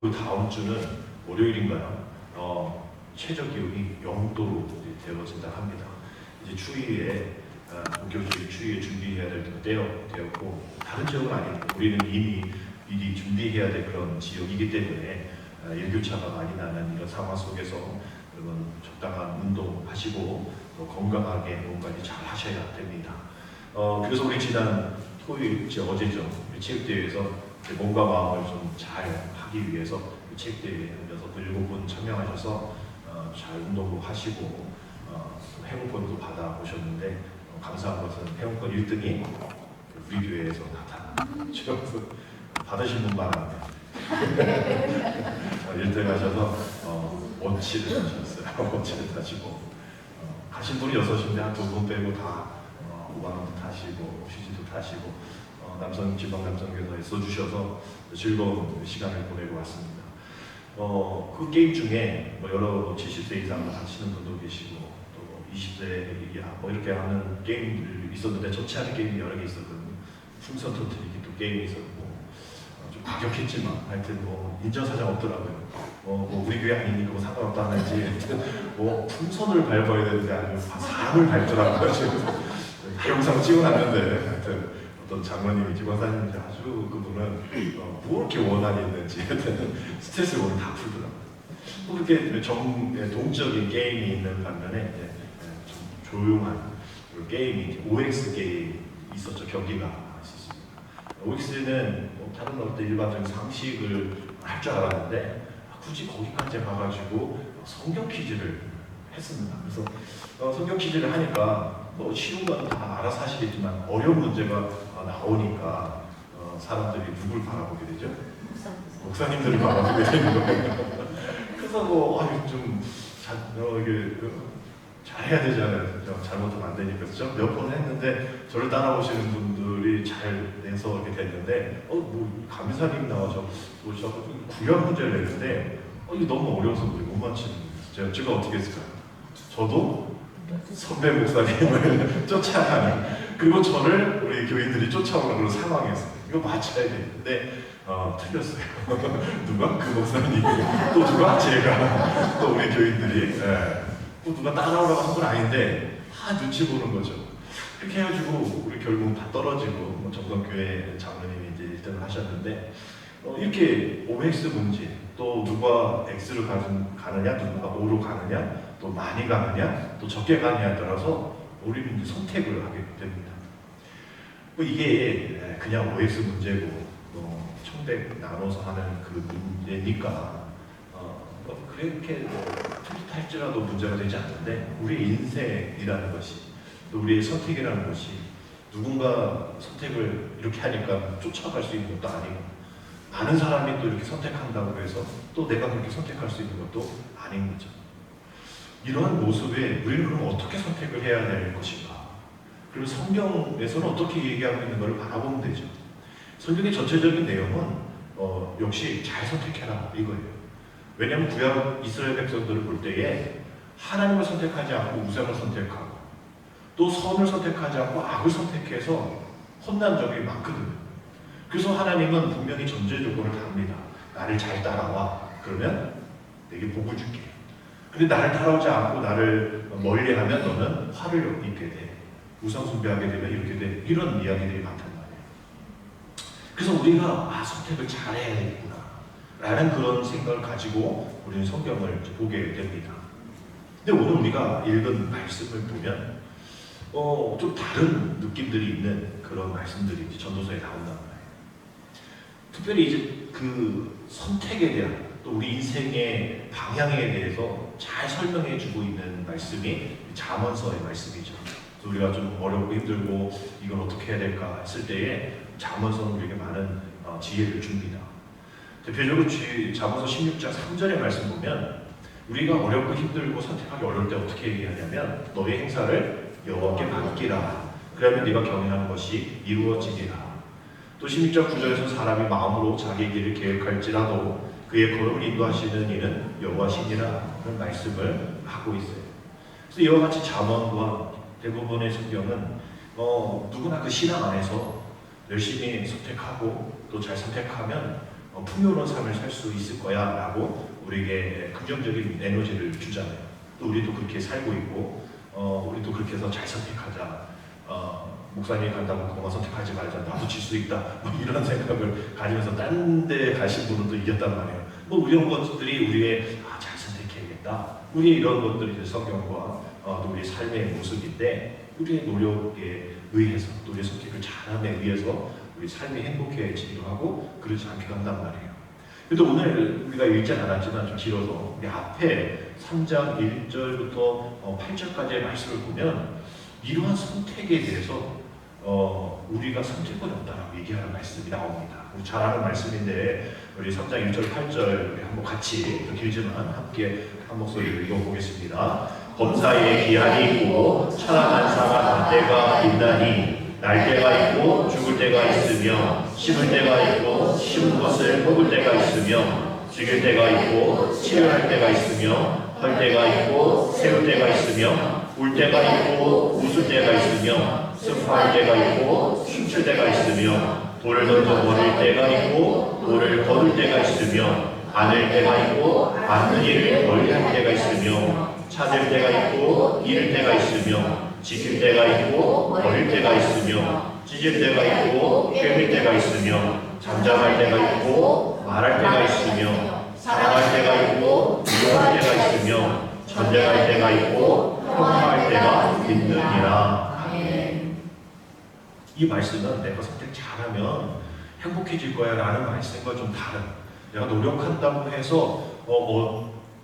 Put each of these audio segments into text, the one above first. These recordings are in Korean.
그 다음 주는 월요일인가요? 최저기온이 0도로 되어진다 합니다. 이제 추위에 본격적인 추위에 준비해야 될 때가 되었고, 다른 지역은 아닙니다. 우리는 이미 미리 준비해야 될 그런 지역이기 때문에 일교차가 많이 나는 이런 상황 속에서 여러분 적당한 운동하시고 또 건강하게 몸관리 잘 하셔야 됩니다. 그래서 우리 지난 토요일, 어제죠, 체육대회에서 몸과 마음을 좀 잘 하기 위해서 체육대회에 7분 참여하셔서 잘 운동도 하시고 회원권도 받아보셨는데 감사한 것은 회원권 1등이 우리 교회에서 나타났죠. 받으신 분만 합니다. 1등 하셔서 원치를 하셨어요. 원치를 타시고 가신 분이 6인데 한 2분 빼고 다 오방도 타시고 휴지도 타시고 지방 남성교회에 써주셔서 즐거운 시간을 보내고 왔습니다. 그 게임 중에 여러 70세 이상 하시는 분도 계시고 또 20세 이하 이렇게 하는 게임들이 있었는데 좋지 않은 게임이 여러 개 있었거든요. 풍선 터뜨리기 또 게임이 있었고 좀 과격했지만 하여튼 인정사정 없더라고요. 우리 교회 아니니까 상관없다 하는지 풍선을 밟아야 되는데 아니면 사람을 밟더라고요. 영상 찍어놨는데 하여튼 어떤 장로님이 기관사님인지 아주 그분은 뭐 이렇게 원한이 있는지 스트레스를 오늘 다 풀더라고요. 그렇게 동적인 게임이 있는 반면에 좀 조용한 게임이 OX 게임이 있었죠. 경기가 있었습니다. OX는 다른 어떤 일반적인 상식을 할 줄 알았는데 굳이 거기까지 가가지고 성경 퀴즈를 했습니다. 그래서 성경 퀴즈를 하니까 쉬운 건 다 알아서 하시겠지만 어려운 문제가 나오니까 사람들이 누굴 바라보게 되죠? 목사님들을 바라보게 되는 거예요. 그래서 좀 잘해야 되잖아요. 잘못하면 안 되니까. 그래서 몇 번 했는데 저를 따라오시는 분들이 잘 내서 이렇게 됐는데 감사님 나와서 구약 문제를 냈는데 이게 너무 어려워서 못 맞히는 거예요. 제가 어떻게 했을까요? 저도 선배 목사님을 쫓아가는, 그리고 저를 우리 교인들이 쫓아오는 그런 상황이었어요. 이거 맞춰야 되는데 틀렸어요. 누가? 그 목사님, 또 누가? 제가, 또 우리 교인들이 또 누가 따라오라고 한 건 아닌데 다 눈치 보는 거죠. 그렇게 해가지고 우리 결국 다 떨어지고 정성교회 장로님이 이제 1등을 하셨는데 이렇게 OX 문제, 또 누가 X로 가느냐, 누가 O로 가느냐, 또 많이 가느냐, 또 적게 가느냐에 따라서 우리는 이제 선택을 하게 됩니다. 이게 그냥 OX 문제고 청백 나눠서 하는 그 문제니까 그렇게 할지라도 문제가 되지 않는데, 우리의 인생이라는 것이, 또 우리의 선택이라는 것이 누군가 선택을 이렇게 하니까 쫓아갈 수 있는 것도 아니고, 많은 사람이 또 이렇게 선택한다고 해서 또 내가 그렇게 선택할 수 있는 것도 아닌 거죠. 이러한 모습에 우리는 그럼 어떻게 선택을 해야 될 것인가? 그리고 성경에서는 어떻게 얘기하고 있는 것을 바라보면 되죠. 성경의 전체적인 내용은 역시 잘 선택해라 이거예요. 왜냐하면 구약 이스라엘 백성들을 볼 때에 하나님을 선택하지 않고 우상을 선택하고 또 선을 선택하지 않고 악을 선택해서 혼난 적이 많거든요. 그래서 하나님은 분명히 전제 조건을 답니다. 나를 잘 따라와. 그러면 내게 복을 줄게. 근데 나를 따라오지 않고 나를 멀리하면 너는 화를 입게 돼. 우상 숭배하게 되면 이렇게 돼. 이런 이야기들이 많단 말이에요. 그래서 우리가 선택을 잘해야 되겠구나 라는 그런 생각을 가지고 우리는 성경을 보게 됩니다. 근데 오늘 우리가 읽은 말씀을 보면 좀 다른 느낌들이 있는 그런 말씀들이 이제 전도서에 나온단 말이에요. 특별히 이제 그 선택에 대한, 또 우리 인생의 방향에 대해서 잘 설명해 주고 있는 말씀이 잠언서의 말씀이죠. 그래서 우리가 좀 어렵고 힘들고 이걸 어떻게 해야 될까 했을 때에 잠언서는 우리에게 많은 지혜를 줍니다. 대표적으로 잠언서 16장 3절의 말씀 보면 우리가 어렵고 힘들고 선택하기 어려울 때 어떻게 얘기하냐면 너의 행사를 여호와께 맡기라. 그러면 네가 경영하는 것이 이루어지리라. 또 16장 9절에서 사람이 마음으로 자기 길을 계획할지라도 그의 걸음을 인도하시는 이는 여호와시니라 하는 말씀을 하고 있어요. 그래서 이와 같이 잠언과 대부분의 성경은 누구나 그 신앙 안에서 열심히 선택하고 또 잘 선택하면 풍요로운 삶을 살 수 있을 거야 라고 우리에게 긍정적인 에너지를 주잖아요. 또 우리도 그렇게 살고 있고 우리도 그렇게 해서 잘 선택하자, 목사님이 간다고 그만 선택하지 말자, 나도 질 수 있다, 뭐 이런 생각을 가지면서 딴 데 가신 분은 또 이겼단 말이에요. 뭐 이런 것들이 우리의 잘 선택해야겠다, 우리의 이런 것들이 이제 성경과 또 우리의 삶의 모습인데, 우리의 노력에 의해서 또 우리의 선택을 잘함에 의해서 우리 삶이 행복해지기도 하고 그렇지 않기도 한단 말이에요. 그래도 오늘 우리가 읽지 않았지만 좀 길어서 우리 앞에 3장 1절부터 8절까지의 말씀을 보면 이러한 선택에 대해서 우리가 선택권이 없다라고 얘기하는 말씀이 나옵니다. 우리 잘 아는 말씀인데 우리 3장 1절 8절 우리 한번 같이, 길지만 함께 한 목소리로 읽어보겠습니다. 범사에 기한이 있고 천하만사가 날 때가 있나니 날 때가 있고 죽을 때가 있으며 심을 때가 있고 심은 것을 뽑을 때가 있으며 죽일 때가 있고 치료할 때가 있으며 헐 때가 있고 세울 때가 있으며 울 때가 있고 웃을 때가 있으며 슬퍼할 때가 있고 춤출 때가 있으며 돌을 던져 버릴 때가 있고 돌을 거둘 때가 있으며 안을 때가 있고 안는 일을 멀리할 때가 있으며 찾을 때가 있고 잃을 때가 있으며 지킬 때가 있고 버릴 때가 있으며 찢을 때가 있고 꿰맬 때가 있으며 잠잠할 때가 있고 말할 때가 있으며 사랑할 때가 있고 미워할 때가 있으며 전쟁할 때가 있고 평화할 때가 있느니라. 이 말씀은 내가 선택 잘하면 행복해질 거야 라는 말씀과 좀 다른, 내가 노력한다고 해서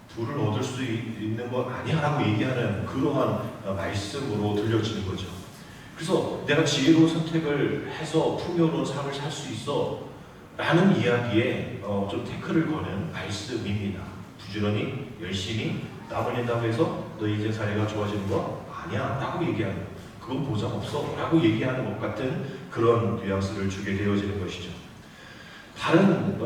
부를 얻을 수 있는 건 아니야 라고 얘기하는 그러한 말씀으로 들려지는 거죠. 그래서 내가 지혜로운 선택을 해서 풍요로운 삶을 살 수 있어 라는 이야기에 좀 태클을 거는 말씀입니다. 부지런히 열심히 땀 흘린다고 해서 너 이제 사회가 좋아지는 거 아니야 라고 얘기하는, 그건 보장 없어 라고 얘기하는 것 같은 그런 뉘앙스를 주게 되어지는 것이죠. 다른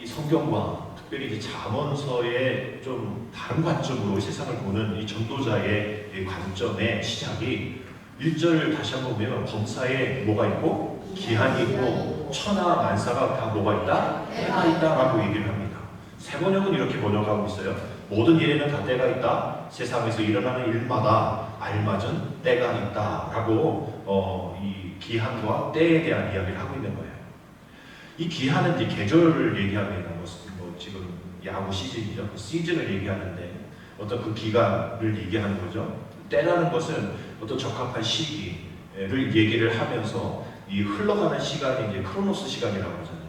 이 성경과 특별히 이제 잠언서의 좀 다른 관점으로 세상을 보는 이 전도자의 이 관점의 시작이 1절 다시 한번 보면 범사에 뭐가 있고 기한이 있고 천하 만사가 다 뭐가 있다? 때가 있다 라고 얘기를 합니다. 새 번역은 이렇게 번역하고 있어요. 모든 일에는 다 때가 있다. 세상에서 일어나는 일마다 알맞은 때가 있다 라고 이 기한과 때에 대한 이야기를 하고 있는 거예요. 이 기한은 이제 계절을 얘기합니다. 뭐 지금 야구 시즌이죠. 그 시즌을 얘기하는데 어떤 그 기간을 얘기하는 거죠. 때라는 것은 어떤 적합한 시기를 얘기를 하면서 이 흘러가는 시간이 이제 크로노스 시간이라고 하잖아요.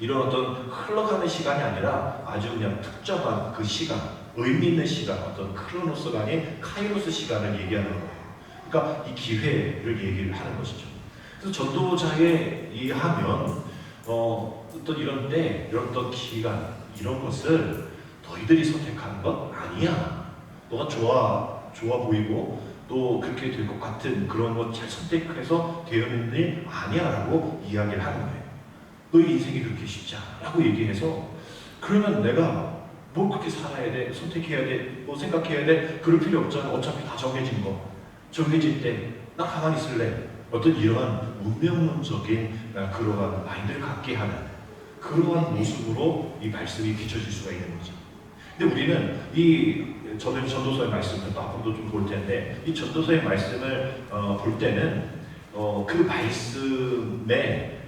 이런 어떤 흘러가는 시간이 아니라 아주 그냥 특정한 그 시간, 의미 있는 시간, 어떤 크로노스가 아닌 카이로스 시간을 얘기하는 거예요. 그러니까 이 기회를 얘기를 하는 것이죠. 그래서 전도자에 의하면 어떤 이런 때, 이런 어떤 기간, 이런 것을 너희들이 선택하는 건 아니야. 너가 좋아 보이고 또 그렇게 될 것 같은 그런 것 잘 선택해서 되어있는 일 아니야 라고 이야기를 하는 거예요. 너희 인생이 그렇게 쉽지 않아 라고 얘기해서, 그러면 내가 뭘 그렇게 살아야 돼? 선택해야 돼? 뭐 생각해야 돼? 그럴 필요 없잖아. 어차피 다 정해진 거. 정해질 때 나 가만히 있을래. 어떤 이러한 운명론적인 그러한 마인드를 갖게 하는 그러한 모습으로 이 말씀이 비춰질 수가 있는 거죠. 근데 우리는 이 전도서의 말씀을 또 앞으로도 좀 볼 텐데, 이 전도서의 말씀을 볼 때는 그 말씀에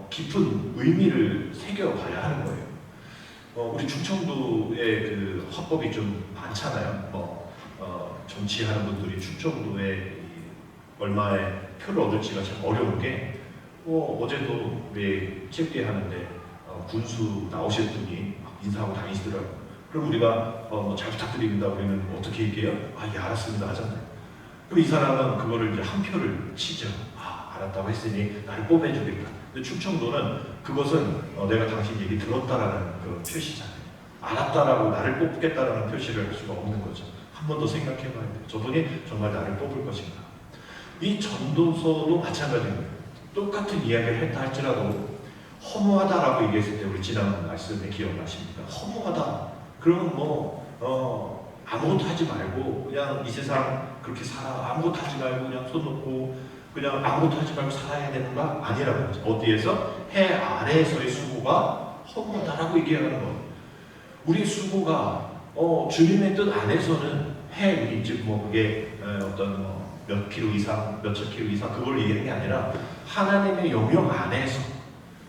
깊은 의미를 새겨봐야 하는 거예요. 우리 충청도에 그 화법이 좀 많잖아요. 정치하는 분들이 충청도에 얼마의 표를 얻을지가 참 어려운 게, 어제도 우리 체육대회 하는데 군수 나오실 분이 인사하고 다니시더라고요. 그럼 우리가 잘 부탁드립니다. 우리는 어떻게 얘기해요? 예, 알았습니다 하잖아요. 그럼 이 사람은 그거를 이제 한 표를 치죠. 알았다고 했으니 나를 뽑아주겠다. 근데 충청도는 그것은 내가 당신 얘기 들었다라는 그 표시잖아요. 알았다라고 나를 뽑겠다라는 표시를 할 수가 없는 거죠. 한 번 더 생각해 봐야 돼요. 저분이 정말 나를 뽑을 것인가. 이 전도서도 마찬가지입니다. 똑같은 이야기를 했다 할지라도 허무하다라고 얘기했을 때, 우리 지난 말씀에 기억나십니까? 허무하다. 그러면 아무것도 하지 말고 그냥 이 세상 그렇게 살아. 아무것도 하지 말고 그냥 손 놓고 그냥 아무것도 하지 말고 살아야 되는 거 아니라고 하죠. 어디에서? 해 아래에서의 수고가 허무하다라고 얘기하는 거예요. 우리의 수고가 주님의 뜻 안에서는 즉 뭐 그게 어떤 몇 킬로 이상, 몇천 킬로 이상 그걸 얘기하는 게 아니라 하나님의 영역 안에서,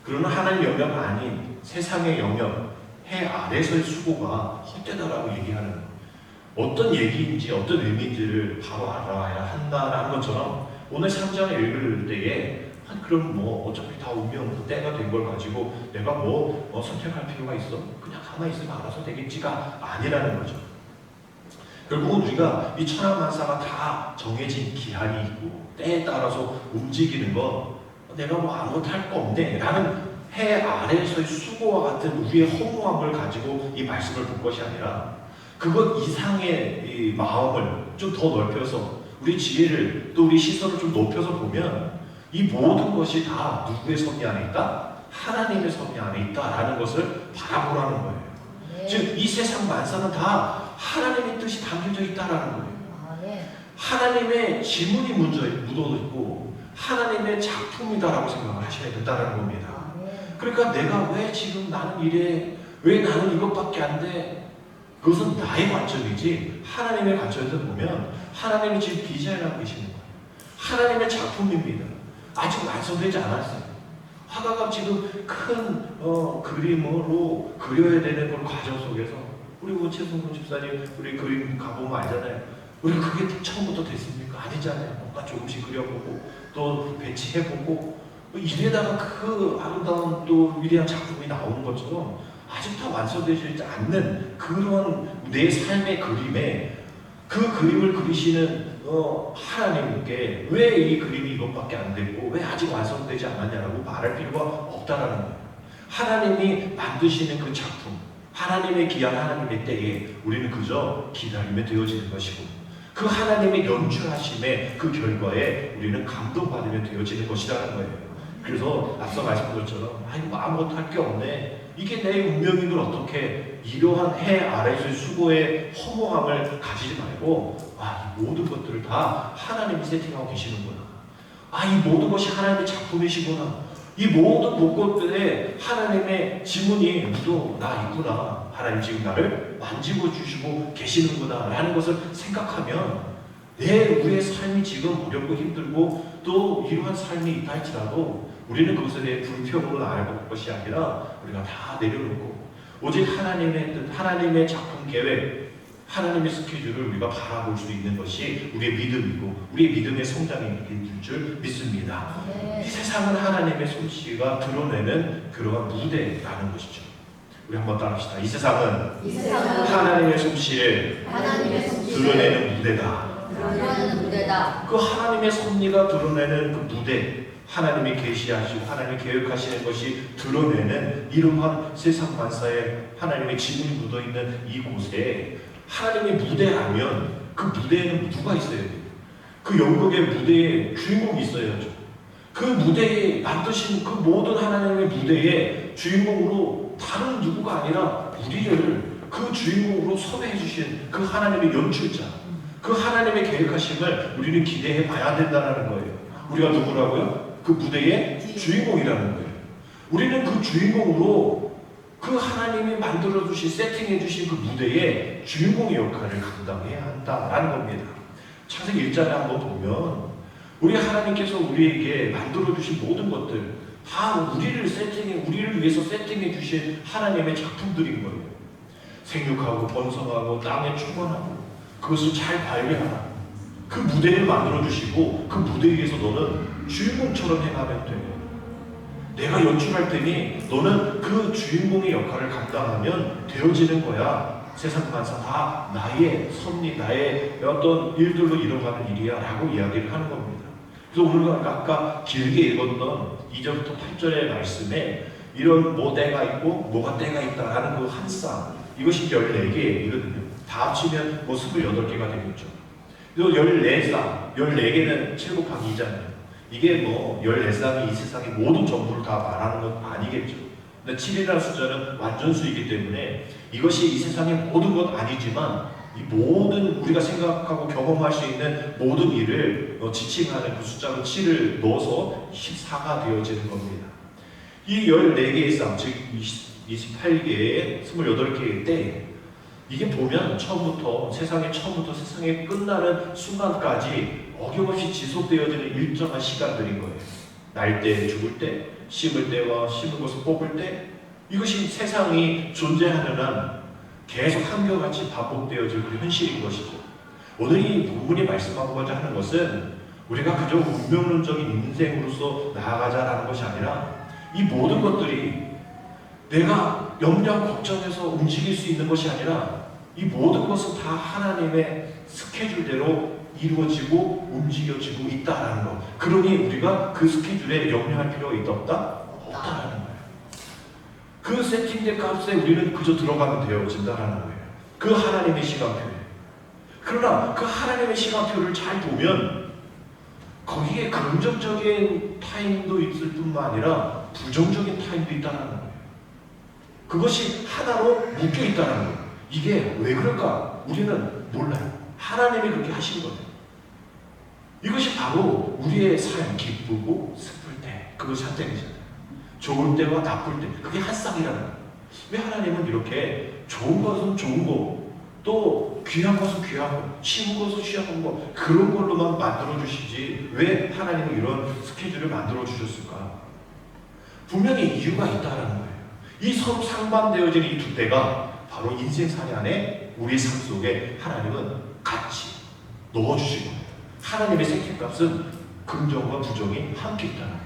그러나 하나님 영역 아닌 세상의 영역, 해 아래서의 수고가 헛되다라고 얘기하는 거예요. 어떤 얘기인지 어떤 의미인지를 바로 알아야 한다라는 것처럼 오늘 3장을 읽을 때에 그럼 뭐 어차피 다 운명 때가 된 걸 가지고 내가 뭐 선택할 필요가 있어? 그냥 가만히 있으면 알아서 되겠지가 아니라는 거죠. 결국은 우리가 이 천하만사가 다 정해진 기한이 있고 때에 따라서 움직이는 건 내가 뭐 아무것도 할 거 없네 라는 해 아래에서의 수고와 같은 우리의 허무함을 가지고 이 말씀을 볼 것이 아니라 그것 이상의 이 마음을 좀 더 넓혀서 우리 지혜를 또 우리 시선을 좀 높여서 보면 이 모든 것이 다 누구의 섭리 안에 있다? 하나님의 섭리 안에 있다라는 것을 바라보라는 거예요. 네. 즉 이 세상 만사는 다 하나님의 뜻이 담겨져 있다라는 거예요. 네. 하나님의 지문이 묻어있고 하나님의 작품이다라고 생각을 하셔야 된다는 겁니다. 네. 그러니까 내가 왜 지금 나는 이래, 왜 나는 이것밖에 안 돼? 그것은 나의 관점이지 하나님의 관점에서 보면 하나님이 지금 디자인하고 계시는 거예요. 하나님의 작품입니다. 아직 완성되지 않았어요. 화가가 지금 큰 그림으로 그려야 되는 그 과정 속에서 우리 최승훈 집사님 우리 그림 가보면 알잖아요. 우리 그게 처음부터 됐습니까? 아니잖아요. 뭔가 조금씩 그려보고 또 배치해보고 이래다가 그 아름다운 또 위대한 작품이 나오는 것처럼 아직 다 완성되지 않는 그런 내 삶의 그림에 그 그림을 그리시는 하나님께 왜 이 그림이 이것밖에 안 됐고 왜 아직 완성되지 않았냐라고 말할 필요가 없다라는 거예요. 하나님이 만드시는 그 작품, 하나님의 기한 하나님의 때에 우리는 그저 기다림에 되어지는 것이고 그 하나님의 연출하심의 그 결과에 우리는 감동받으며 되어지는 것이라는 거예요. 그래서 앞서 말씀드린 것처럼 뭐 아무것도 할 게 없네. 이게 내 운명인 걸 어떻게 이러한 해 아래에서의 수고의 허무함을 가지지 말고 이 모든 것들을 다 하나님이 세팅하고 계시는구나. 이 모든 것이 하나님의 작품이시구나. 이 모든 것들에 하나님의 지문이 묻어나 있구나. 하나님 지금 나를 만지고 주시고 계시는구나 라는 것을 생각하면 우리의 삶이 지금 어렵고 힘들고 또 이러한 삶이 있다 할지라도 우리는 그것에 대해 불평으로 알아볼 것이 아니라 우리가 다 내려놓고 오직 하나님의 뜻, 하나님의 작품 계획, 하나님의 스케줄을 우리가 바라볼 수 있는 것이 우리의 믿음이고 우리의 믿음의 성장이 될 줄 믿습니다. 네. 이 세상은 하나님의 솜씨가 드러내는 그러한 무대라는 것이죠. 우리 한번 따라합시다. 이 세상은 하나님의 솜씨를 드러내는 무대다. 그 하나님의 섭리가 드러내는 그 무대, 하나님이 계시하시고 하나님이 계획하시는 것이 드러내는 이러한 세상 만사에 하나님의 지문이 묻어있는 이곳에 하나님의 무대라면 그 무대에는 누가 있어야 돼요? 그 연극의 무대에 주인공이 있어야죠. 그 무대에 만드신 그 모든 하나님의 무대에 주인공으로 다른 누구가 아니라 우리를 그 주인공으로 섭외해 주신 그 하나님의 연출자, 그 하나님의 계획하심을 우리는 기대해 봐야 된다는 거예요. 우리가 누구라고요? 그 무대의 주인공이라는 거예요. 우리는 그 주인공으로 그 하나님이 만들어주신, 세팅해주신 그 무대의 주인공의 역할을 감당해야 한다라는 겁니다. 창세기 1장에 한번 보면 우리 하나님께서 우리에게 만들어주신 모든 것들 다 우리를 위해서 세팅해주신 하나님의 작품들인 거예요. 생육하고 번성하고 땅에 충만하고 그것을 잘 관리하라. 그 무대를 만들어주시고 그 무대 위에서 너는 주인공처럼 행하면 돼. 내가 연출할 테니 너는 그 주인공의 역할을 감당하면 되어지는 거야. 세상 만사 다 나의 섭리, 나의 어떤 일들로 이뤄가는 일이야 라고 이야기를 하는 겁니다. 그래서 오늘 아까 길게 읽었던 2절부터 8절의 말씀에 이런 뭐 때가 있고 뭐가 때가 있다라는 그 한 쌍, 이것이 14개이거든요. 다 합치면 뭐 28개가 되겠죠. 그리고 14쌍, 14개는 7 곱하기 2잖아요. 이게 뭐 14쌍이 이 세상의 모든 전부를 다 말하는 건 아니겠죠. 근데 7이라는 숫자는 완전수이기 때문에 이것이 이 세상의 모든 건 아니지만 이 모든 우리가 생각하고 경험할 수 있는 모든 일을 지칭하는 그 숫자로 7을 넣어서 14가 되어지는 겁니다. 이 14개의 쌍, 즉 28개의 28개의 때 이게 보면 처음부터 세상의 끝나는 순간까지 어김없이 지속되어지는 일정한 시간들인 거예요. 날 때, 죽을 때, 심을 때와 심은 것을 뽑을 때 이것이 세상이 존재하는 한 계속 한결같이 반복되어질 현실인 것이죠. 오늘 이 본문이 말씀하고자 하는 것은 우리가 그저 운명론적인 인생으로서 나아가자라는 것이 아니라 이 모든 것들이 내가 염려 걱정해서 움직일 수 있는 것이 아니라 이 모든 것은 다 하나님의 스케줄대로 이루어지고 움직여지고 있다라는 것. 그러니 우리가 그 스케줄에 염려할 필요가 있다 없다? 없다라는 거예요. 그 세팅된 값에 우리는 그저 들어가면 되어진다라는 거예요. 그 하나님의 시간표에. 그러나 그 하나님의 시간표를 잘 보면 거기에 긍정적인 타임도 있을 뿐만 아니라 부정적인 타임도 있다는 거예요. 그것이 하나로 묶여 있다는 거예요. 이게 왜 그럴까? 우리는 몰라요. 하나님이 그렇게 하신 거예요. 이것이 바로 우리의 삶, 기쁘고 슬플 때 그것이 한 땡이잖아요. 좋을 때와 나쁠 때 그게 한 쌍이라는 거예요. 왜 하나님은 이렇게 좋은 것은 좋은 거, 또 귀한 것은 귀한 거, 쉬운 것은 쉬운 거 그런 걸로만 만들어 주시지 왜 하나님은 이런 스케줄을 만들어 주셨을까? 분명히 이유가 있다라는 거예요. 이 서로 상반되어진 이 두 때가 바로 인생살이 안에 우리 삶 속에 하나님은 같이 넣어주신 거예요. 하나님의 생명값은 긍정과 부정이 함께 있다는 거예요.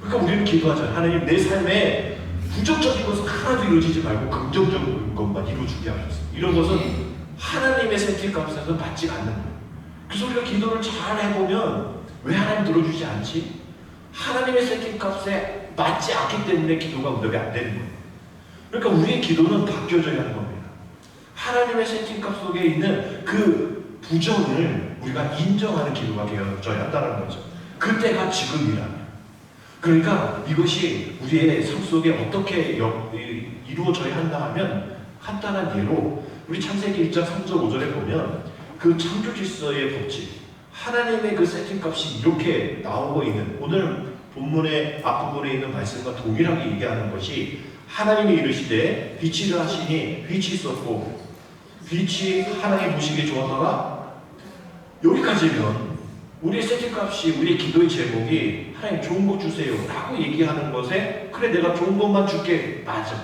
그러니까 우리는 기도하잖아요. 하나님 내 삶에 부정적인 것은 하나도 이루어지지 말고 긍정적인 것만 이루어주게 하셨어요. 이런 것은 하나님의 생명값에서 맞지 않는 거예요. 그래서 우리가 기도를 잘 해보면 왜 하나님 들어주지 않지? 하나님의 생명값에 맞지 않기 때문에 기도가 응답이 안 되는 거예요. 그러니까 우리의 기도는 바뀌어져야 하는 겁니다. 하나님의 세팅값 속에 있는 그 부정을 우리가 인정하는 기도가 되어져야 한다는 거죠. 그때가 지금이라면. 그러니까 이것이 우리의 삶 속에 어떻게 이루어져야 한다 하면 간단한 예로 우리 창세기 1장 3절 5절에 보면 그 창조 질서의 법칙, 하나님의 그 세팅값이 이렇게 나오고 있는 오늘 본문의 앞부분에 있는 말씀과 동일하게 얘기하는 것이 하나님이 이르시되 빛이 하시니 빛이 있었고 빛이 하나님 보시기에 좋았더라. 여기까지면 우리의 세팅값이 우리의 기도의 제목이 하나님 좋은 것 주세요 라고 얘기하는 것에 그래 내가 좋은 것만 줄게 맞아.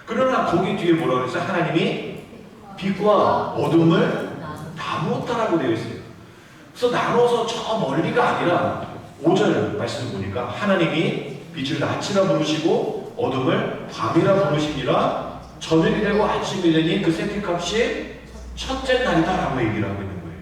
그러나 거기 뒤에 뭐라고 했어요? 하나님이 빛과 어둠을 나누었다라고 되어 있어요. 그래서 나눠서 저 멀리가 아니라 5절 말씀을 보니까 하나님이 빛을 낮이라 부르시고 어둠을 밤이라 부르시니라. 저녁이 되고 아침이 되니 그 세팅값이 첫째 날이다라고 얘기를 하고 있는 거예요.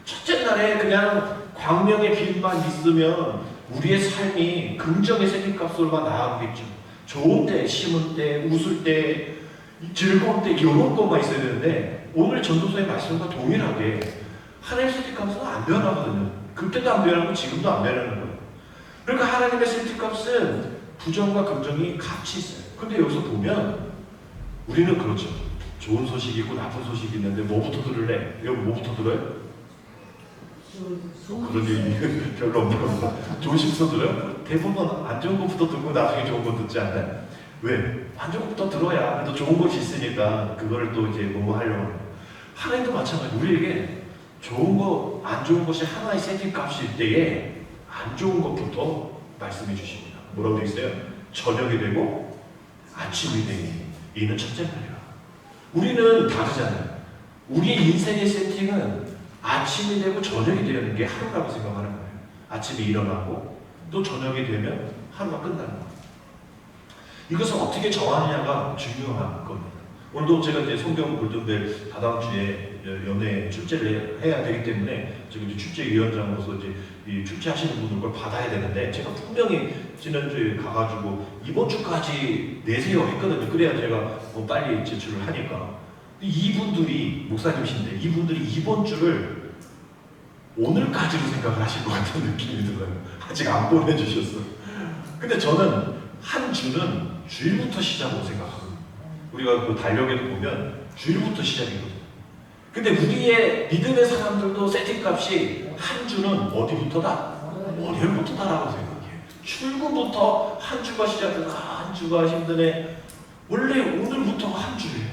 첫째 날에 그냥 광명의 빛만 있으면 우리의 삶이 긍정의 세팅값으로만 나아가겠죠. 좋은 때, 심은 때, 웃을 때, 즐거운 때 이런 것만 있어야 되는데 오늘 전도서의 말씀과 동일하게 하나님의 세팅값은 안 변하거든요. 그때도 안 변하고 지금도 안 변하는 거예요. 그러니까 하나님의 세팅값은 부정과 긍정이 같이 있어요. 근데 여기서 보면 우리는 그렇죠. 좋은 소식이 있고 나쁜 소식이 있는데 뭐부터 들을래? 여러분 뭐부터 들어요? 그런 얘기 별로 없는 좋으시부터 들어요? 대부분 안 좋은 것부터 듣고 나중에 좋은 것 듣지 않나요? 왜? 안 좋은 것부터 들어야 그래도 좋은 것이 있으니까 그거를 또 이제 뭐 하려고 해요. 하나님도 마찬가지. 우리에게 좋은 거, 안 좋은 것이 하나의 세팅 값일 때에 안 좋은 것부터 말씀해 주십니다. 뭐라고 되어 있어요? 저녁이 되고 아침이 되니 이는 첫째 날이라. 우리는 다르잖아요. 우리의 인생의 세팅은 아침이 되고 저녁이 되는 게 하루라고 생각하는 거예요. 아침에 일어나고 또 저녁이 되면 하루가 끝나는 거예요. 이것을 어떻게 정하느냐가 중요한 겁니다. 오늘도 제가 이제 성경 골든벨 다다음 주에 연애 출제를 해야 되기 때문에 지금 이제 출제위원장으로서 이제 이 출제하시는 분들 걸 받아야 되는데 제가 분명히 지난주에 가가지고 이번 주까지 내세요 했거든요. 그래야 제가 빨리 제출을 하니까. 이분들이 목사님이신데 이분들이 이번 주를 오늘까지로 생각을 하실 것 같은 느낌이 들어요. 아직 안 보내주셨어요. 근데 저는 한 주는 주일부터 시작으로 생각하거든요. 우리가 그 달력에도 보면 주일부터 시작이거든요. 근데 우리의 믿음의 사람들도 세팅값이 한 주는 어디부터다? 월요일부터다라고 생각해요. 출근부터 한 주가 시작돼서 한 주가 힘드네. 원래 오늘부터가 한 주예요.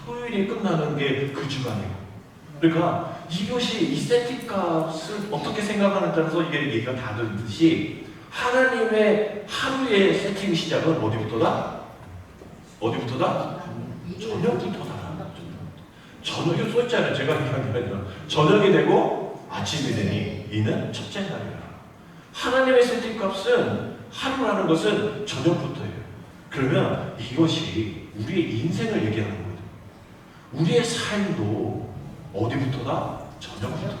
토요일이 끝나는 게 그 주간이에요. 그러니까 이것이 이 세팅값을 어떻게 생각하느냐에 따라서 이게 얘기가 다르듯이 하나님의 하루의 세팅 시작은 어디부터다? 어디부터다? 저녁부터다. 저녁이 써있잖아요. 제가 얘기한 게 아니라 저녁이 되고 아침이 되니 이는 첫째 날이라. 하나님의 세팅값은 하루라는 것은 저녁부터예요. 그러면 이것이 우리의 인생을 얘기하는 거예요. 우리의 삶도 어디부터다? 저녁부터다.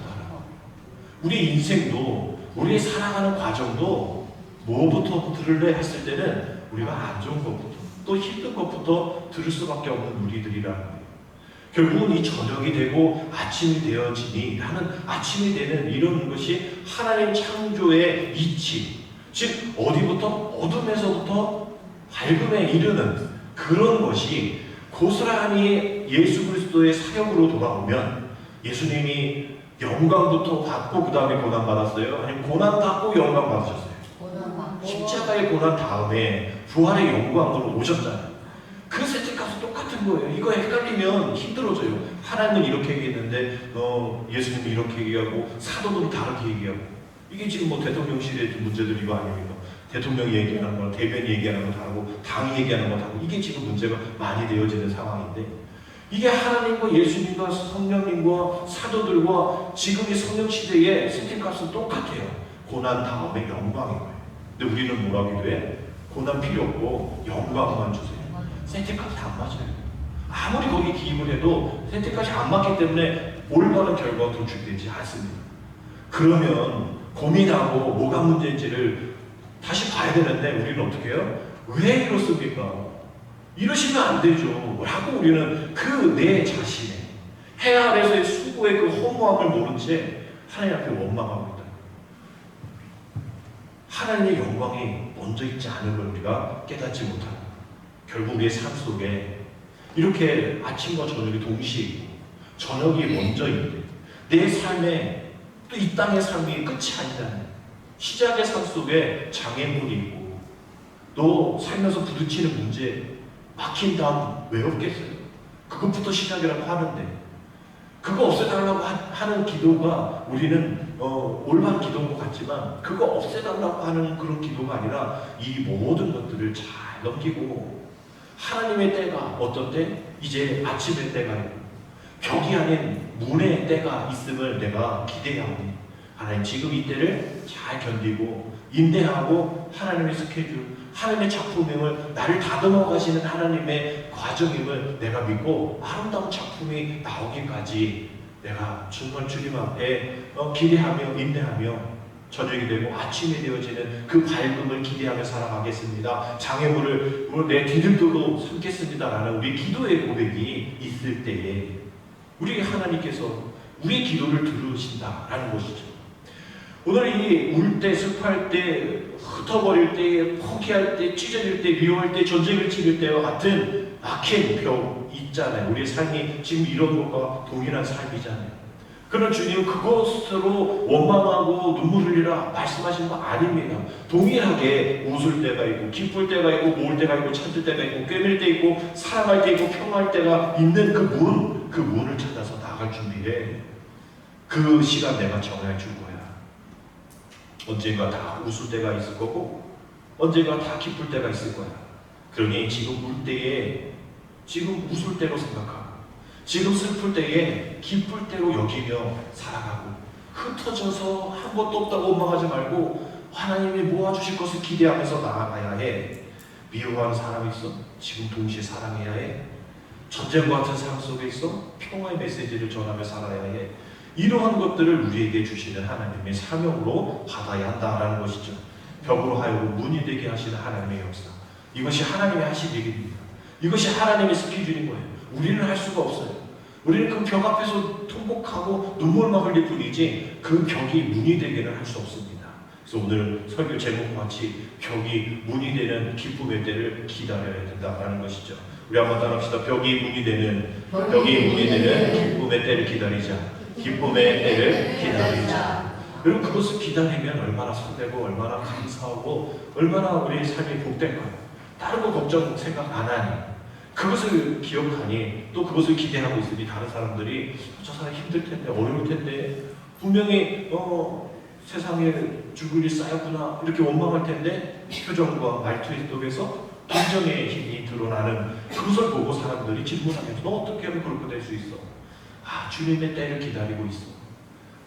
우리 인생도 우리의 살아가는 과정도 뭐부터 들을래 했을 때는 우리가 안 좋은 것부터 또 힘든 것부터 들을 수밖에 없는 우리들이라는 거예요. 결국은 이 저녁이 되고 아침이 되어지니 하는 아침이 되는 이런 것이 하나님 창조의 이치, 즉 어디부터? 어둠에서부터 밝음에 이르는 그런 것이 고스란히 예수 그리스도의 사역으로 돌아오면 예수님이 영광부터 받고 그 다음에 고난 받았어요? 아니면 고난 받고 영광 받으셨어요? 십자가의 고난 다음에 부활의 영광으로 오셨잖아요. 그 세팅값은 똑같은 거예요. 이거 헷갈리면 힘들어져요. 하나님은 이렇게 얘기했는데 예수님은 이렇게 얘기하고 사도들은 다르게 얘기하고 이게 지금 뭐 대통령실의 문제들 이거 아닙니까? 대통령이 얘기하는 거랑 대변이 얘기하는 거 다르고 당이 얘기하는 거 다르고 이게 지금 문제가 많이 되어지는 상황인데 이게 하나님과 예수님과 성령님과 사도들과 지금 이 성령 시대의 세팅값은 똑같아요. 고난 다음에 영광인 거예요. 근데 우리는 뭐라고 기도해? 고난 필요 없고 영광만 주세요. 세팅값이 안 맞아요. 아무리 거기 기입을 해도 세팅값이 안 맞기 때문에 올바른 결과가 도출되지 않습니다. 그러면 고민하고 뭐가 문제인지를 다시 봐야 되는데 우리는 어떻게 해요? 왜 이렇습니까? 이러시면 안 되죠. 라고 우리는 그 내 자신의 해 아래서의 수고의 그 허무함을 모른 채 하나님 앞에 원망하고 있다. 하나님의 영광이 먼저 있지 않은 걸 우리가 깨닫지 못하는 결국 우리의 삶 속에 이렇게 아침과 저녁이 동시에 있고 저녁이 먼저 있는데 내 삶에 또 이 땅의 삶이 끝이 아니잖아요. 시작의 삶 속에 장애물이 있고 또 살면서 부딪히는 문제 막힌 다음 왜 없겠어요? 그것부터 시작이라고 하는데 그거 없애달라고 하는 기도가 우리는 올바른 기도인 것 같지만 그거 없애달라고 하는 그런 기도가 아니라 이 모든 것들을 잘 넘기고 하나님의 때가 어떤 때? 이제 아침의 때가 있고 벽이 아닌 문의 때가 있음을 내가 기대하오니 하나님 지금 이 때를 잘 견디고 인내하고 하나님의 스케줄 하나님의 작품임을 나를 다듬어 가시는 하나님의 과정임을 내가 믿고 아름다운 작품이 나오기까지 내가 정말 주님 앞에 기대하며 인내하며 저녁이 되고 아침이 되어지는 그 밝음을 기대하며 살아가겠습니다. 장애물을 내 디딤돌로 삼겠습니다라는 우리 기도의 고백이 있을 때에 우리 하나님께서 우리의 기도를 들으신다라는 것이죠. 오늘 이 울 때, 슬퍼할 때, 흩어버릴 때, 포기할 때, 찢어질 때, 미워할 때, 전쟁을 치를 때와 같은 막힌 벽 있잖아요. 우리의 삶이 지금 이런 것과 동일한 삶이잖아요. 그러나 주님은 그것으로 원망하고 눈물 흘리라 말씀하신 거 아닙니다. 동일하게 웃을 때가 있고 기쁠 때가 있고 모을 때가 있고 찾을 때가 있고 꿰맬 때 있고 사랑할 때 있고 평화할 때가 있는 그 문을 찾아서 나갈 준비해. 그 시간 내가 정해 줄 거야. 언젠가 다 웃을 때가 있을 거고 언젠가 다 기쁠 때가 있을 거야. 그러니 지금 울 때에 지금 웃을 때로 생각하고 지금 슬플 때에 기쁠 때로 여기며 살아가고 흩어져서 한 것도 없다고 원망하지 말고 하나님이 모아주실 것을 기대하면서 나아가야 해. 미워하는 사람이 있어? 지금 동시에 사랑해야 해. 전쟁과 같은 삶 속에 있어? 평화의 메시지를 전하며 살아야 해. 이러한 것들을 우리에게 주시는 하나님의 사명으로 받아야 한다라는 것이죠. 벽으로 하여금 문이 되게 하시는 하나님의 역사. 이것이 하나님의 하신 얘기입니다. 이것이 하나님의 스케줄인 거예요. 우리는 할 수가 없어요. 우리는 그 벽 앞에서 통곡하고 눈물만 흘릴 뿐이지 그 벽이 문이 되기는 할 수 없습니다. 그래서 오늘 설교 제목과 같이 벽이 문이 되는 기쁨의 때를 기다려야 된다라는 것이죠. 우리 한번 따라합시다. 벽이 문이 되는 기쁨의 때를 기다리자. 기쁨의 때를 기다리자. 여러분 그것을 기다리면 얼마나 설레고 얼마나 감사하고 얼마나 우리의 삶이 복될까요? 다른 거 걱정 생각 안 하니 그것을 기억하니 또 그것을 기대하고 있으니 다른 사람들이 저 사람 힘들 텐데 어려울 텐데 분명히 세상에 죽을 일 쌓였구나 이렇게 원망할 텐데 표정과 말투 속에서 동정의 힘이 드러나는 그것을 보고 사람들이 질문하면서 너 어떻게 하면 그렇게 될 수 있어? 아, 주님의 때를 기다리고 있어.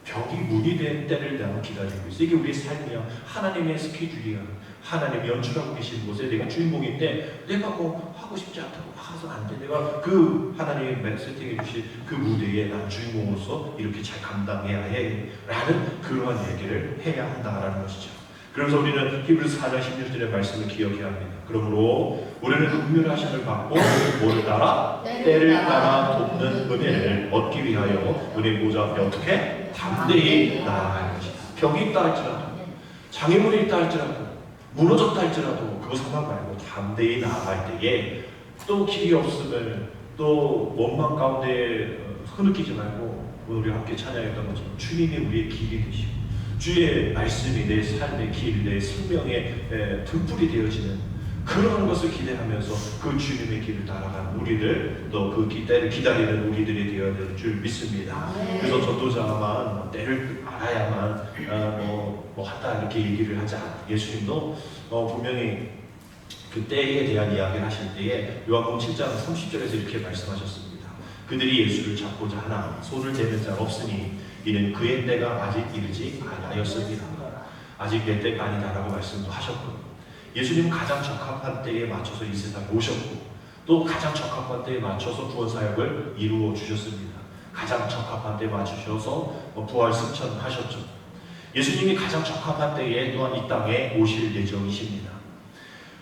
벽이 문이 된 때를 나는 기다리고 있어. 이게 우리의 삶이야. 하나님의 스케줄이야. 하나님이 연출하고 계신 곳에 내가 주인공인데 내가 뭐 하고 싶지 않다고 하서 안 돼. 내가 그 하나님이 세팅해 주신 그 무대에 난 주인공으로서 이렇게 잘 감당해야 해 라는 그러한 얘기를 해야 한다라는 것이죠. 그래서 우리는 히브리서 4장 16절의 말씀을 기억해야 합니다. 그러므로 우리는 긍휼하심을 받고 뭐를 따라? 때를 따라 돕는 은혜를 얻기 위하여 은혜의 보좌 앞에 어떻게? 담대히 나아갈 것이다. 벽이 있다 할지라도 장애물이 있다 할지라도 무너졌다 할지라도 그거 상관 말고 담대히 나아갈 때에 또 길이 없음을 또 원망 가운데 흐느끼지 말고 우리 함께 찬양했던 것처럼 주님이 우리의 길이 되시고 주의 말씀이 내 삶의 길, 내 생명의 등불이 되어지는 그런 것을 기대하면서 그 주님의 길을 따라가는 우리를 또 그 때를 기다리는 우리들이 되어야 될 줄 믿습니다. 그래서 전도자만 때를 알아야만 뭐 하다 이렇게 얘기를 하지 않아요. 예수님도 분명히 그 때에 대한 이야기를 하실 때에 요한복음 7장 30절에서 이렇게 말씀하셨습니다. 그들이 예수를 잡고자 하나 손을 대는 자가 없으니 이는 그의 때가 아직 이르지 아니하였습니다. 아직 내 때가 아니다라고 말씀도 하셨고 예수님은 가장 적합한 때에 맞춰서 이 세상에 오셨고 또 가장 적합한 때에 맞춰서 구원사역을 이루어 주셨습니다. 가장 적합한 때에 맞추셔서 부활 승천하셨죠. 예수님이 가장 적합한 때에 또한 이 땅에 오실 예정이십니다.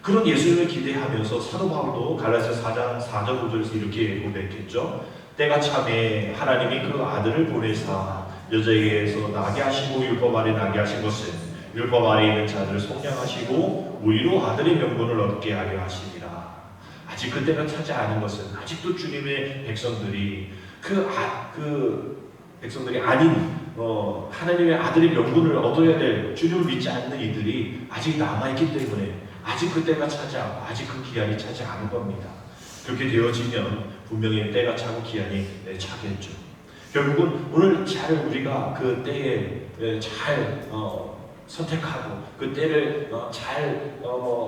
그런 예수님을 기대하면서 사도 바울도 갈라디아서 4장 4절 5절에서 이렇게 고백했죠. 때가 참에 하나님이 그 아들을 보내사 여자에게서 나게 하시고 율법 아래 나게 하신 것은 율법 아래 있는 자들을 속량하시고 우리로 아들의 명분을 얻게 하려 하시니라. 아직 그때가 차지 않은 것은 아직도 주님의 백성들이 백성들이 아닌 하나님의 아들의 명분을 얻어야 될 주님을 믿지 않는 이들이 아직 남아있기 때문에 아직 그때가 차지 않고 아직 그 기한이 차지 않은 겁니다. 그렇게 되어지면 분명히 때가 차고 기한이 차겠죠. 결국은 오늘 잘 우리가 그 때에 잘 선택하고 그 때를 잘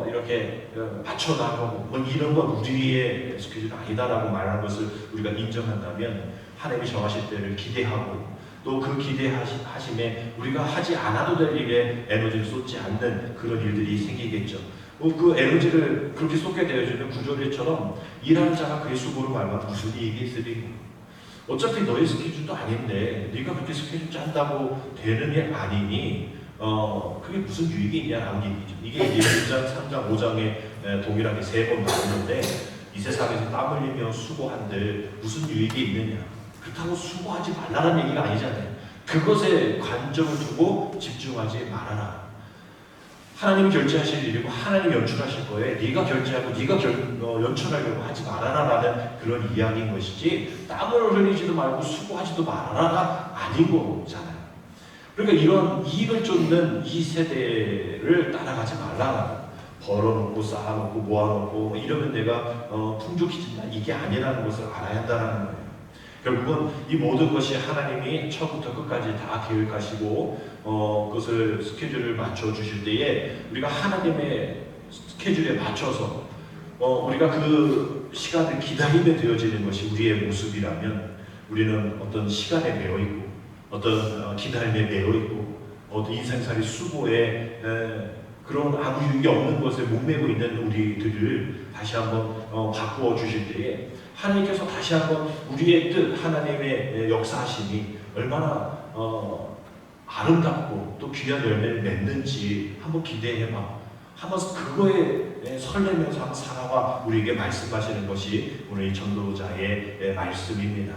이렇게 맞춰 나가고 이런 건 우리의 스케줄이 아니다라고 말하는 것을 우리가 인정한다면 하나님이 정하실 때를 기대하고 또 그 기대하심에 우리가 하지 않아도 될 일에 에너지를 쏟지 않는 그런 일들이 생기겠죠. 그 에너지를 그렇게 쏟게 되어지는 구조리처럼 일하는 자가 그의 수고를 말하면 무슨 이익이 있으리고 어차피 너의 스케줄도 아닌데 네가 그렇게 스케줄 짠다고 되는 게 아니니 그게 무슨 유익이 있냐라는 얘기죠. 이게 이제 1장, 3장, 5장에 동일하게 3번 나오는데 이 세상에서 땀 흘리며 수고한들 무슨 유익이 있느냐. 그렇다고 수고하지 말라는 얘기가 아니잖아요. 그것에 관점을 두고 집중하지 말아라. 하나님이 결제하실 일이고 하나님이 연출하실 거에 네가 결제하고 네가 연출하려고 하지 말아라라는 그런 이야기인 것이지 땀을 흘리지도 말고 수고하지도 말아라가 아닌 거잖아요. 그러니까 이런 이익을 쫓는 이 세대를 따라가지 말라. 벌어놓고 쌓아놓고 모아놓고 이러면 내가 풍족해진다. 이게 아니라는 것을 알아야 한다는 거예요. 결국은 이 모든 것이 하나님이 처음부터 끝까지 다 계획하시고 그것을 스케줄을 맞춰 주실 때에 우리가 하나님의 스케줄에 맞춰서 우리가 그 시간을 기다리며 되어지는 것이 우리의 모습이라면 우리는 어떤 시간에 매여 있고 어떤 기다림에 매여 있고 어떤 인생살이 수고에 그런 아무 유익이 없는 것에 목매고 있는 우리들을 다시 한번 바꾸어 주실 때에 하나님께서 다시 한번 우리의 뜻 하나님의 역사하심이 얼마나 아름답고 또 귀한 열매를 맺는지 한번 기대해봐. 한번 그거에 설레면서 한번 살아봐. 우리에게 말씀하시는 것이 오늘 이 전도자의 말씀입니다.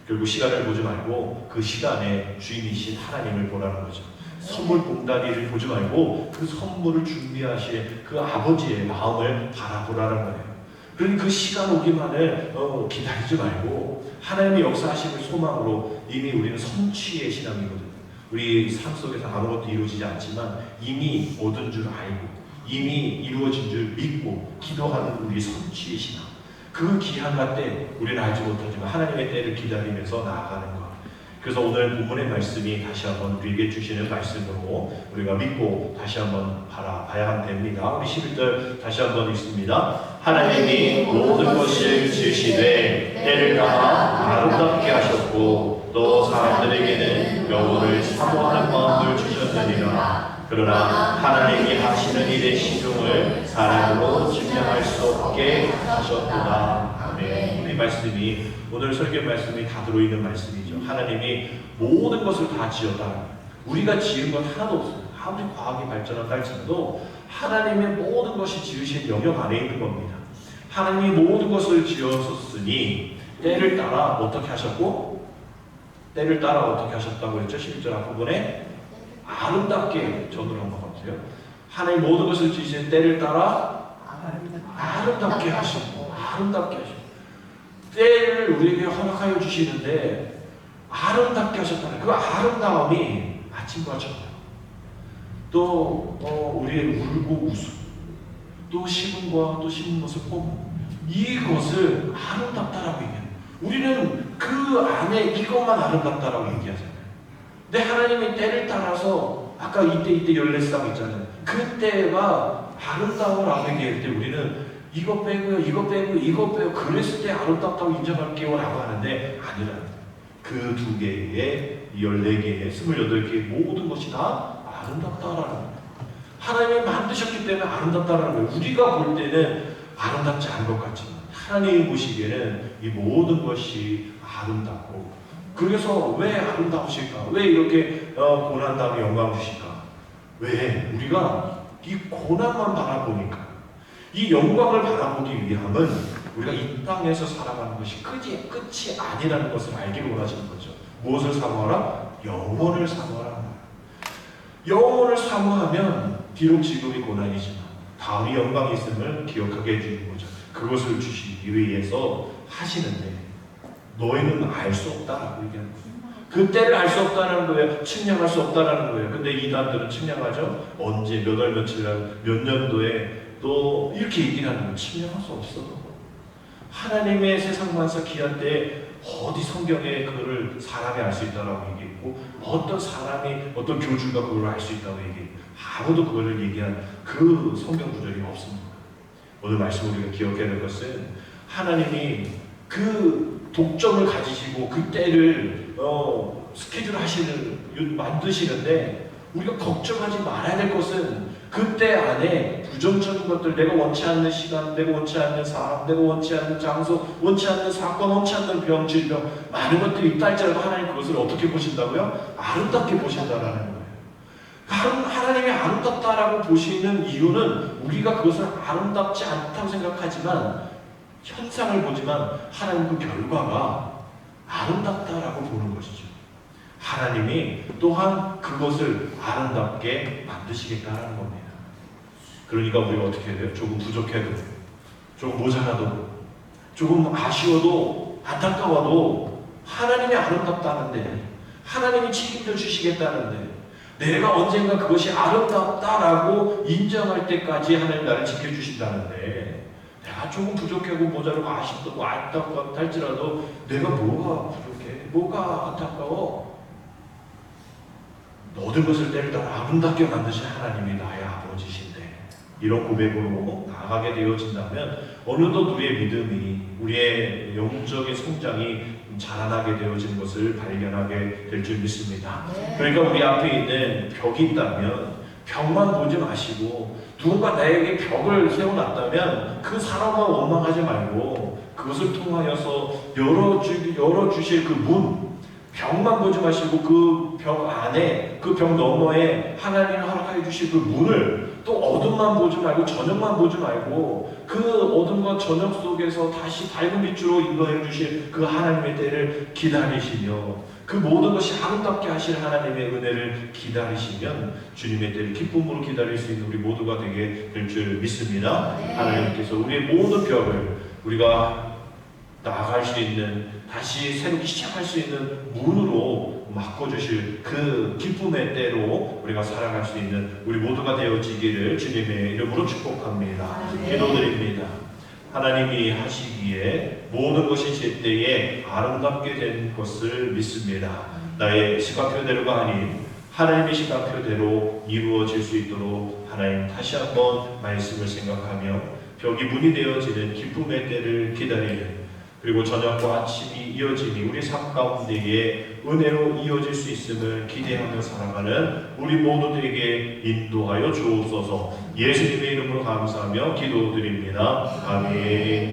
결국 시간을 보지 말고 그 시간에 주인이신 하나님을 보라는 거죠. 선물 봉다리를 보지 말고 그 선물을 준비하실 그 아버지의 마음을 바라보라는 거예요. 그러니 그 시간 오기만을 기다리지 말고 하나님의 역사하심을 소망으로 이미 우리는 성취의 신앙이거든요. 우리 삶 속에서 아무것도 이루어지지 않지만 이미 모든 줄 알고 이미 이루어진 줄 믿고 기도하는 우리 성취의 신앙. 그 기한과 때 우리는 알지 못하지만 하나님의 때를 기다리면서 나아가는 것. 그래서 오늘 본문의 말씀이 다시 한번 우리에게 주시는 말씀으로 우리가 믿고 다시 한번 바라봐야 됩니다. 우리 11절 다시 한번 읽습니다. 하나님이 모든 것을 지으시되 때를 따라 아름답게 하셨고 또 사람들에게는 영혼을 사모하는 마음을 주셨느니라. 그러나 하나님이 하시는 일의 신중을 사람으로 증명할 수 없게 하셨구나. 아멘. 이 말씀이 오늘 설교 말씀이 다 들어있는 말씀이죠. 하나님이 모든 것을 다 지었다. 우리가 지은 것 하나도 없어요. 아무리 과학이 발전한다 할지라도 하나님의 모든 것이 지으신 영역 안에 있는 겁니다. 하나님이 모든 것을 지었었으니 때를 따라 어떻게 하셨고 때를 따라 어떻게 하셨다고 했죠? 11절 앞부분에 아름답게 전을 한 것 같아요. 하나님 모든 것을 지으신 때를 따라 아름답게 하시고 아름답게 하시고 때를 우리에게 허락하여 주시는데 아름답게 하셨다는 그 아름다움이 아침과 저녁 또 우리의 울고 웃음 또 식음과 또 씹는 것을 보고 이것을 아름답다라고 얘기해요. 우리는 그 안에 이것만 아름답다라고 얘기하잖아요. 근데 하나님의 때를 따라서 아까 이때 14쌍 있잖아요. 그때가 아름다워라고 얘기할 때 우리는 이거 빼고요, 이거 빼고, 이거 빼고 그랬을 때 아름답다고 인정할게요 라고 하는데 아니라 그 2개의 14개의 28개의 모든 것이 다 아름답다라는 거예요. 하나님이 만드셨기 때문에 아름답다라는 거예요. 우리가 볼 때는 아름답지 않은 것 같지만 하나님이 보시기에는 이 모든 것이 아름답고 그래서 왜 아름다우실까? 왜 이렇게 고난 다음에 영광 주실까? 왜? 우리가 이 고난만 바라보니까 이 영광을 바라보기 위함은 우리가 이 땅에서 살아가는 것이 끝이 아니라는 것을 알기를 원하시는 거죠. 무엇을 사모하라? 영원을 사모하라. 영원을 사모하면 비록 지금이 고난이지만 다음이 영광이 있음을 기억하게 해주는 거죠. 그것을 주시기 위해서 하시는데 너희는 알 수 없다라고 얘기하는 거예요. 그때를 알 수 없다는 거예요. 측량할 수 없다는 거예요. 근데 이단들은 측량하죠. 언제 몇 월 며칠 날 몇 년도에 또 이렇게 얘기를 하는 거예요. 측량할 수 없어도 하나님의 세상 만사 기한 때 어디 성경에 그거를 사람이 알 수 있다라고 얘기했고 어떤 사람이 어떤 교주가 그걸 알 수 있다고 얘기했고 아무도 그거를 얘기한 그 성경 구절이 없습니다. 오늘 말씀 우리가 기억해야 될 것은 하나님이 그 독점을 가지시고 그 때를 스케줄 만드시는데 우리가 걱정하지 말아야 될 것은 그때 안에 부정적인 것들, 내가 원치 않는 시간, 내가 원치 않는 사람, 내가 원치 않는 장소, 원치 않는 사건, 원치 않는 병, 질병 많은 것들이 있다 할지라도 하나님 그것을 어떻게 보신다고요? 아름답게 보신다라는 거예요. 하나님이 아름답다라고 보시는 이유는 우리가 그것을 아름답지 않다고 생각하지만 현상을 보지만 하나님 그 결과가 아름답다라고 보는 것이죠. 하나님이 또한 그것을 아름답게 만드시겠다라는 겁니다. 그러니까 우리가 어떻게 해야 돼요? 조금 부족해도, 조금 모자라도, 조금 아쉬워도, 안타까워도 하나님이 아름답다는데, 하나님이 책임져 주시겠다는데, 내가 언젠가 그것이 아름답다라고 인정할 때까지 하나님 나를 지켜주신다는데, 내가 조금 부족하고 모자라고 아쉽고 안타깝고 할지라도 내가 뭐가 부족해? 뭐가 안타까워? 모든 것을 때를 따라 아름답게 만드신 하나님이 나의 아버지신데 이런 고백으로 나아가게 되어진다면 어느덧 우리의 믿음이 우리의 영적인 성장이 자라나게 되어진 것을 발견하게 될 줄 믿습니다. 그러니까 우리 앞에 있는 벽이 있다면 벽만 보지 마시고 누군가 나에게 벽을 세워놨다면 그 사람만 원망하지 말고 그것을 통하여서 열어주실 그 문, 벽만 보지 마시고 그 벽 안에, 그 벽 너머에 하나님이 허락하여 주실 그 문을 또 어둠만 보지 말고 저녁만 보지 말고 그 어둠과 저녁 속에서 다시 밝은 빛으로 인도해 주실 그 하나님의 때를 기다리시며 그 모든 것이 아름답게 하실 하나님의 은혜를 기다리시면 주님의 때를 기쁨으로 기다릴 수 있는 우리 모두가 되게 될 줄 믿습니다. 하나님께서 우리의 모든 벽을 우리가 나아갈 수 있는 다시 새롭게 시작할 수 있는 문으로 바꿔주실 그 기쁨의 때로 우리가 살아갈 수 있는 우리 모두가 되어지기를 주님의 이름으로 축복합니다. 기도드립니다. 하나님이 하시기에 모든 것이 제때에 아름답게 된 것을 믿습니다. 나의 시간표대로가 아닌 하나님의 시간표대로 이루어질 수 있도록 하나님 다시 한번 말씀을 생각하며 벽이 문이 되어지는 기쁨의 때를 기다리는, 그리고 저녁과 아침이 이어지니 우리 삶 가운데에 은혜로 이어질 수 있음을 기대하며 살아가는 우리 모두들에게 인도하여 주옵소서. 예수님의 이름으로 감사하며 기도드립니다. 아멘.